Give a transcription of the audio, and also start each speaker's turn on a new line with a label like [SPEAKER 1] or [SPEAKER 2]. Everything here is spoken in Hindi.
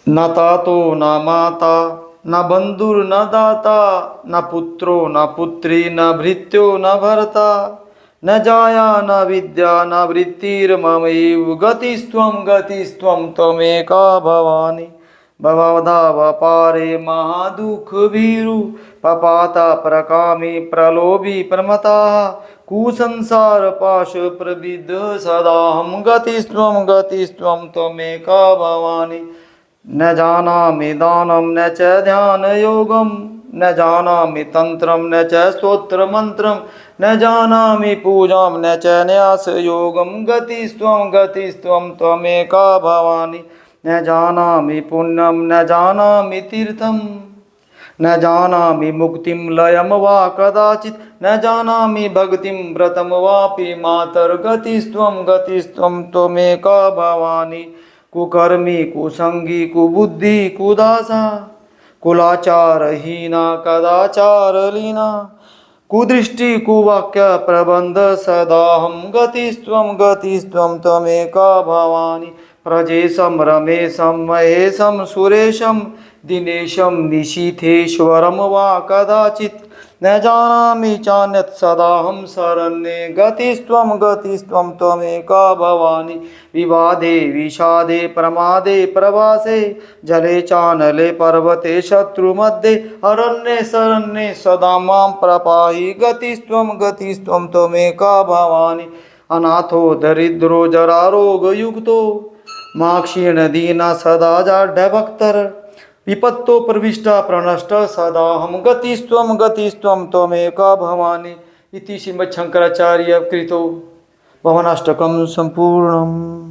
[SPEAKER 1] न तातो न माता न बंधुर्न दाता न पुत्रो न पुत्री न भृत्यो न भर्ता न जाया न विद्या न वृत्तिर्ममैव गतिस्त्वं त्वमेका भवानि भवधावपारे महादुःख भीरु पपाता प्रकामी प्रलोभी प्रमताः कुसंसार पाश प्रविद सदा हम गतिस्त्वं त्वमेका भवानि न जानामि दानं न च ध्यानयोगं न जानामि तन्त्रं न च स्तोत्रमन्त्रं न जानामि पूजां न च न्यासयोगं गतिस्त्वं त्वमेका भवानि न जानामि पुण्यं न जानामि तीर्थं न जानामि मुक्तिं लयं वा कदाचित् न जानामि भक्तिं व्रतं वापि मातर्गतिस्त्वं त्वमेका भवानि कुकर्मी कुसंगी कुबुद्धि कुदासा कुलाचारहीना कदाचारलीना कुदृष्टि कुवाक्य प्रबंध सदा हम गतिस्त्वं त्वमेका भवानि प्रजेशं रमेशं महेशं सुरेशं दिनेशं निशीथेश्वरं वा कदाचित् न जानामि चान्यत् सदाहं शरण्ये गतिस्त्वं त्वमेका भवानि विवादे विषादे प्रमादे प्रवासे जले चानले पर्वते शत्रुमध्ये अरण्ये शरण्ये सदा मां प्रपाहि गतिस्त्वं त्वमेका भवानि अनाथो दरिद्रो जरारोगयुक्तो माक्षीण दीना सदा जाड्यभक्तर विपत्तो प्रविष्टा प्रणष्ट सदा हम गतिस्त्वं त्वमेका भवानि इति श्रीमच्छंकराचार्य कृतो भवनाष्टकं संपूर्णम्।